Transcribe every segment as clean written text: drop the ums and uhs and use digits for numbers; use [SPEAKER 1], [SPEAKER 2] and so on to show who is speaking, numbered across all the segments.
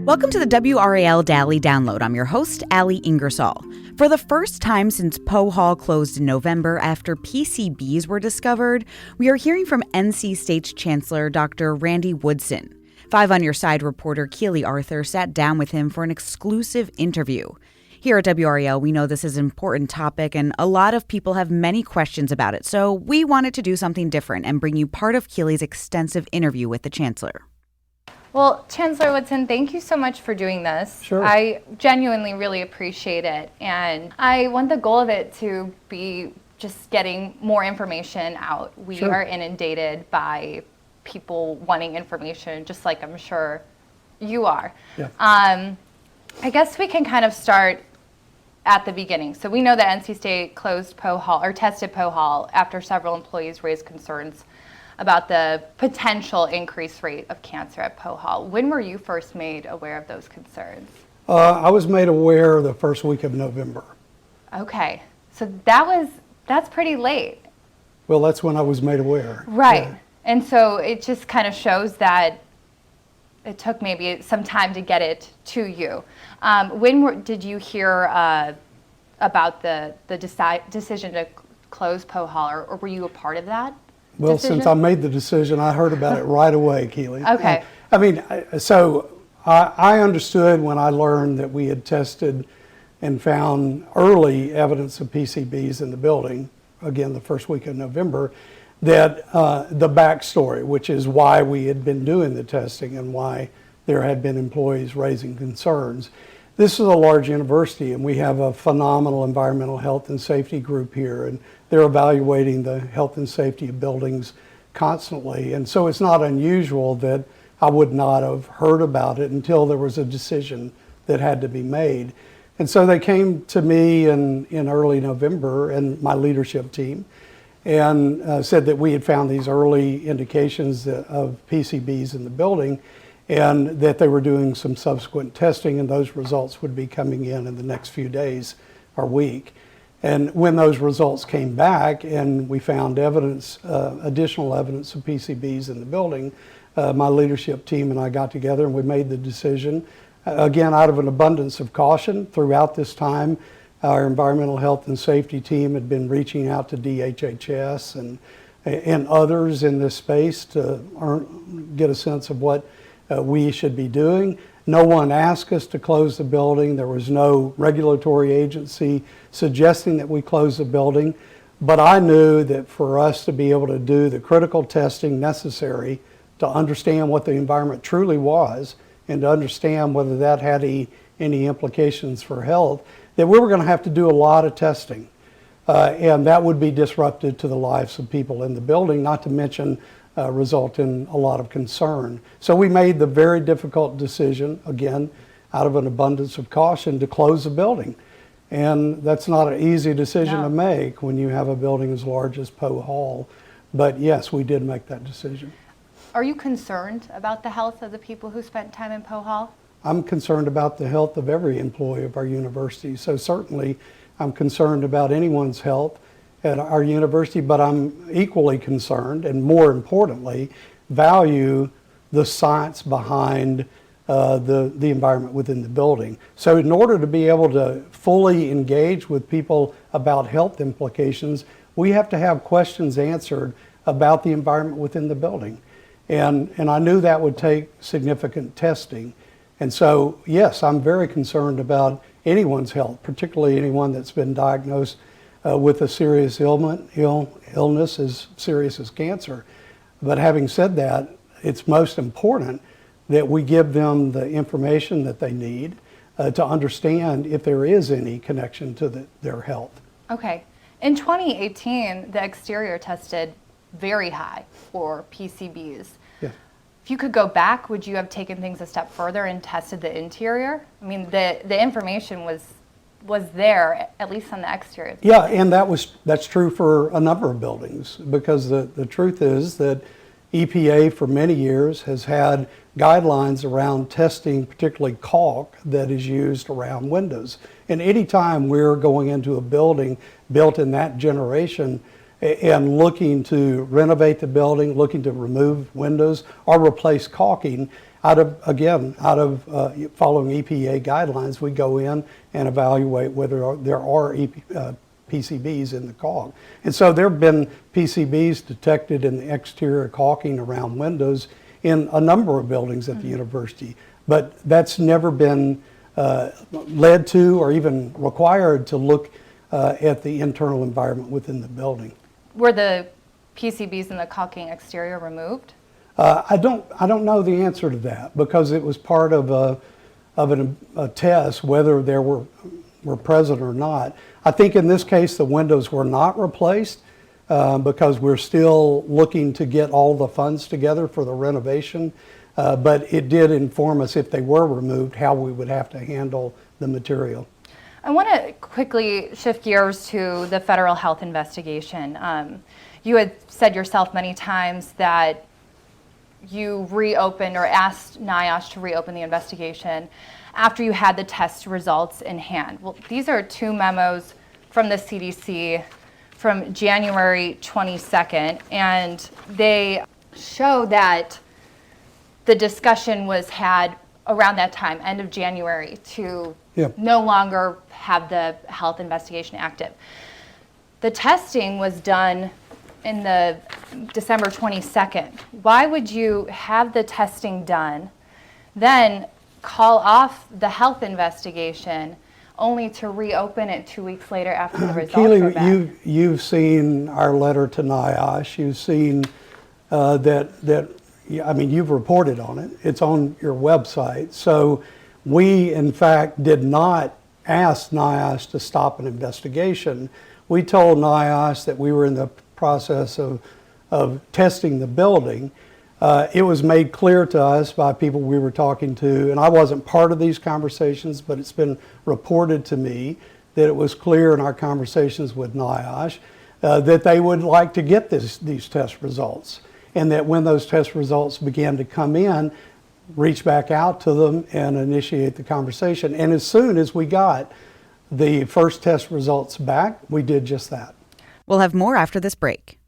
[SPEAKER 1] Welcome to the WRAL Daily Download. I'm your host, Allie Ingersoll. For the first time since Poe Hall closed in November after PCBs were discovered, we are hearing from NC State Chancellor Dr. Randy Woodson. 5 on Your Side reporter Keely Arthur sat down with him for an exclusive interview. Here at WRAL, we know this is an important topic and a lot of people have many questions about it, so we wanted to do something different and bring you part of Keely's extensive interview with the Chancellor.
[SPEAKER 2] Well, Chancellor Woodson, thank you so much for doing this.
[SPEAKER 3] Sure.
[SPEAKER 2] I genuinely really appreciate it. And I want the goal of it to be just getting more information out. We
[SPEAKER 3] Sure.
[SPEAKER 2] are inundated by people wanting information, just like I'm sure you are.
[SPEAKER 3] Yeah.
[SPEAKER 2] I guess we can kind of start at the beginning. So we know that NC State closed Poe Hall, or tested Poe Hall, after several employees raised concerns about the potential increased rate of cancer at Poe Hall. When were you first made aware of those concerns?
[SPEAKER 3] I was made aware the first week of November.
[SPEAKER 2] Okay, so that's pretty late.
[SPEAKER 3] Well, that's when I was made aware.
[SPEAKER 2] Right,
[SPEAKER 3] Yeah.
[SPEAKER 2] and so it just kind of shows that it took maybe some time to get it to you. Did you hear about the decision to close Poe Hall, or were you a part of that?
[SPEAKER 3] Well,
[SPEAKER 2] decision?
[SPEAKER 3] since I made the decision, I heard about it right away, Keely.
[SPEAKER 2] Okay.
[SPEAKER 3] I understood when I learned that we had tested and found early evidence of PCBs in the building, again, the first week of November, that the backstory, which is why we had been doing the testing and why there had been employees raising concerns. This is a large university, and we have a phenomenal environmental health and safety group here, and they're evaluating the health and safety of buildings constantly. And so it's not unusual that I would not have heard about it until there was a decision that had to be made. And so they came to me in early November, and my leadership team, and said that we had found these early indications of PCBs in the building, and that they were doing some subsequent testing, and those results would be coming in the next few days or week. And when those results came back and we found evidence, additional evidence of PCBs in the building, my leadership team and I got together and we made the decision, again, out of an abundance of caution. Throughout this time, our environmental health and safety team had been reaching out to DHHS and others in this space to get a sense of what we should be doing. No one asked us to close the building. There was no regulatory agency suggesting that we close the building. But I knew that for us to be able to do the critical testing necessary to understand what the environment truly was and to understand whether that had any implications for health, that we were going to have to do a lot of testing. And that would be disruptive to the lives of people in the building, not to mention result in a lot of concern. So we made the very difficult decision, again, out of an abundance of caution, to close the building. And that's not an easy decision to make when you have a building as large as Poe Hall. But yes, we did make that decision.
[SPEAKER 2] Are you concerned about the health of the people who spent time in Poe Hall?
[SPEAKER 3] I'm concerned about the health of every employee of our university. So certainly I'm concerned about anyone's health at our university, but I'm equally concerned, and more importantly, value the science behind the environment within the building. So in order to be able to fully engage with people about health implications, we have to have questions answered about the environment within the building. And I knew that would take significant testing. And so, yes, I'm very concerned about anyone's health, particularly anyone that's been diagnosed with a serious illness as serious as cancer. But having said that, it's most important that we give them the information that they need to understand if there is any connection to their health.
[SPEAKER 2] Okay. In 2018, the exterior tested very high for PCBs.
[SPEAKER 3] Yeah.
[SPEAKER 2] If you could go back, would you have taken things a step further and tested the interior? I mean, the information was there, at least on the exterior.
[SPEAKER 3] Yeah, and that's true for a number of buildings, because the truth is that EPA for many years has had guidelines around testing, particularly caulk, that is used around windows. And anytime we're going into a building built in that generation and looking to renovate the building, looking to remove windows or replace caulking, out of following EPA guidelines, we go in and evaluate whether there are PCBs in the caulk. And so there have been PCBs detected in the exterior caulking around windows in a number of buildings at the university, but that's never been led to or even required to look at the internal environment within the building.
[SPEAKER 2] Were the PCBs in the caulking exterior removed?
[SPEAKER 3] I don't know the answer to that because it was part of a test whether there were present or not. I think in this case the windows were not replaced because we're still looking to get all the funds together for the renovation. But it did inform us if they were removed how we would have to handle the material.
[SPEAKER 2] I want to quickly shift gears to the federal health investigation. You had said yourself many times that you reopened or asked NIOSH to reopen the investigation after you had the test results in hand. Well, these are two memos from the CDC from January 22nd, and they show that the discussion was had around that time, end of January, to no longer have the health investigation active. The testing was done in the December 22nd. Why would you have the testing done, then call off the health investigation, only to reopen it 2 weeks later after the results were back?
[SPEAKER 3] Keely, you've seen our letter to NIOSH. You've seen you've reported on it. It's on your website. So we, in fact, did not ask NIOSH to stop an investigation. We told NIOSH that we were in the process of testing the building. It was made clear to us by people we were talking to, and I wasn't part of these conversations, but it's been reported to me that it was clear in our conversations with NIOSH that they would like to get these test results, and that when those test results began to come in, reach back out to them and initiate the conversation. And as soon as we got the first test results back, we did just that.
[SPEAKER 1] We'll have more after this break.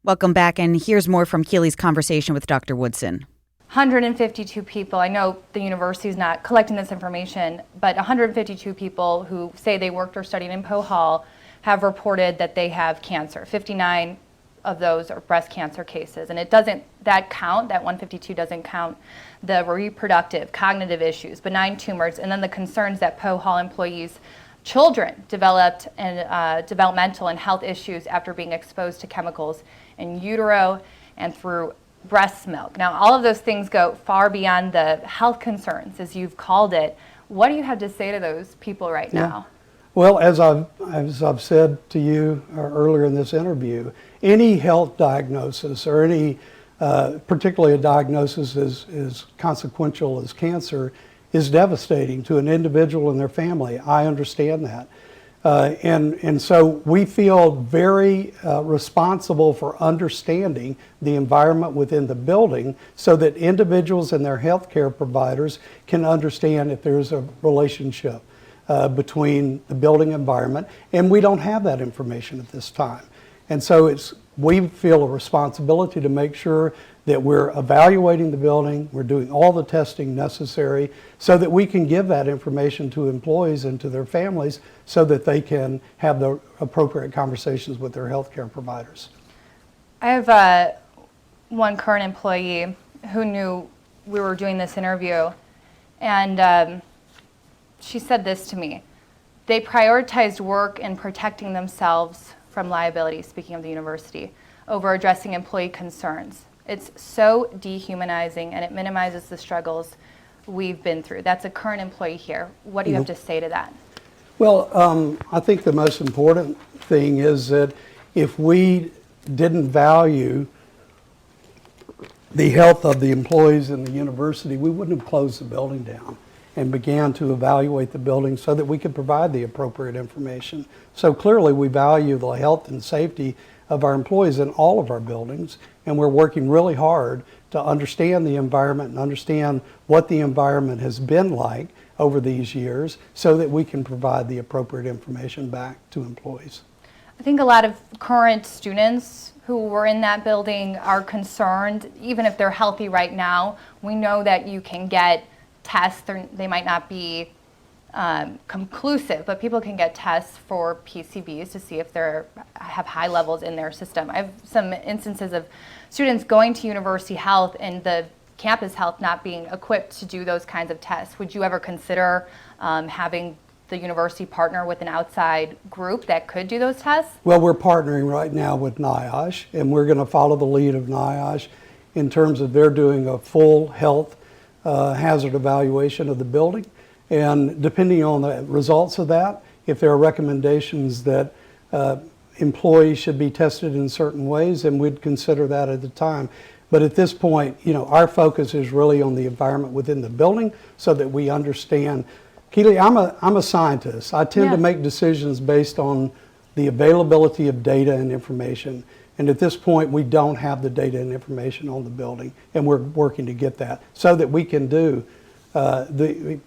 [SPEAKER 1] Welcome back, and here's more from Keely's conversation with Dr. Woodson.
[SPEAKER 2] 152 people, I know the university is not collecting this information, but 152 people who say they worked or studied in Poe Hall have reported that they have cancer. 59 of those are breast cancer cases. And that 152 doesn't count the reproductive, cognitive issues, benign tumors, and then the concerns that Poe Hall employees' children developed and developmental and health issues after being exposed to chemicals in utero and through breast milk. Now, all of those things go far beyond the health concerns, as you've called it. What do you have to say to those people right now?
[SPEAKER 3] Well, as I've said to you earlier in this interview, any health diagnosis or any, particularly a diagnosis as consequential as cancer, is devastating to an individual and their family. I understand that. And so we feel very responsible for understanding the environment within the building so that individuals and their healthcare providers can understand if there's a relationship between the building environment, and we don't have that information at this time. And so we feel a responsibility to make sure that we're evaluating the building, we're doing all the testing necessary so that we can give that information to employees and to their families so that they can have the appropriate conversations with their healthcare providers.
[SPEAKER 2] I have one current employee who knew we were doing this interview, and she said this to me. They prioritized work and protecting themselves from liability, speaking of the university, over addressing employee concerns. It's so dehumanizing, and it minimizes the struggles we've been through. That's a current employee here. What do you have to say to that?
[SPEAKER 3] Well, I think the most important thing is that if we didn't value the health of the employees in the university, we wouldn't have closed the building down and began to evaluate the building so that we could provide the appropriate information. So clearly we value the health and safety of our employees in all of our buildings, and we're working really hard to understand the environment and understand what the environment has been like over these years so that we can provide the appropriate information back to employees.
[SPEAKER 2] I think a lot of current students who were in that building are concerned, even if they're healthy right now. We know that you can get tests. They might not be conclusive, but people can get tests for PCBs to see if they have high levels in their system. I have some instances of students going to university health and the campus health not being equipped to do those kinds of tests. Would you ever consider having the university partner with an outside group that could do those tests?
[SPEAKER 3] Well, we're partnering right now with NIOSH, and we're going to follow the lead of NIOSH in terms of they're doing a full health hazard evaluation of the building. And depending on the results of that, if there are recommendations that employees should be tested in certain ways, then we'd consider that at the time. But at this point, our focus is really on the environment within the building so that we understand. Keely, I'm a scientist. I tend to make decisions based on the availability of data and information. And at this point, we don't have the data and information on the building, and we're working to get that so that we can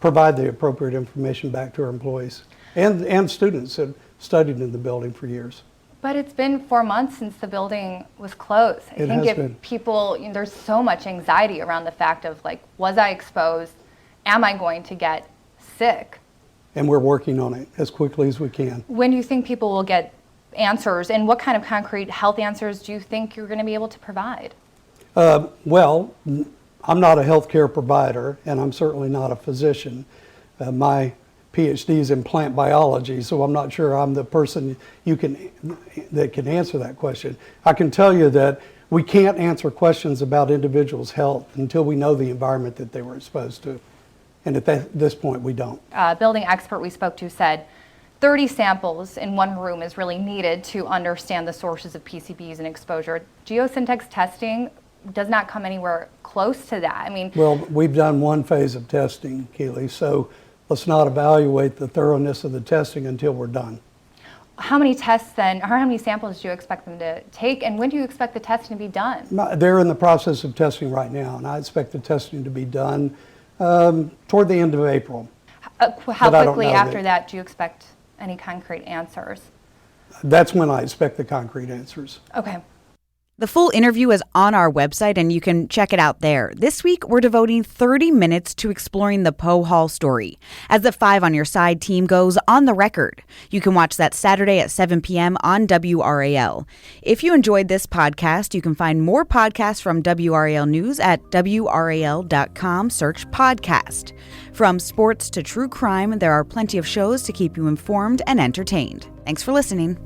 [SPEAKER 3] provide the appropriate information back to our employees and students that have studied in the building for years.
[SPEAKER 2] But it's been 4 months since the building was closed. I think if people, there's so much anxiety around the fact of was I exposed? Am I going to get sick?
[SPEAKER 3] And we're working on it as quickly as we can.
[SPEAKER 2] When do you think people will get answers, and what kind of concrete health answers do you think you're going to be able to provide?
[SPEAKER 3] Well, I'm not a healthcare provider, and I'm certainly not a physician. My PhD is in plant biology, so I'm not sure I'm the person that can answer that question. I can tell you that we can't answer questions about individuals' health until we know the environment that they were exposed to. And at this point, we don't.
[SPEAKER 2] Building expert we spoke to said 30 samples in one room is really needed to understand the sources of PCBs and exposure. Geosyntex testing does not come anywhere close to that.
[SPEAKER 3] Well, we've done one phase of testing, Keely, so let's not evaluate the thoroughness of the testing until we're done.
[SPEAKER 2] How many tests then, or how many samples do you expect them to take, and when do you expect the testing to be done?
[SPEAKER 3] They're in the process of testing right now, and I expect the testing to be done toward the end of April.
[SPEAKER 2] How quickly after that do you expect any concrete answers?
[SPEAKER 3] That's when I expect the concrete answers.
[SPEAKER 2] Okay.
[SPEAKER 1] The full interview is on our website, and you can check it out there. This week, we're devoting 30 minutes to exploring the Poe Hall story as the 5 on Your Side team goes on the record. You can watch that Saturday at 7 p.m. on WRAL. If you enjoyed this podcast, you can find more podcasts from WRAL News at WRAL.com. Search podcast. From sports to true crime, there are plenty of shows to keep you informed and entertained. Thanks for listening.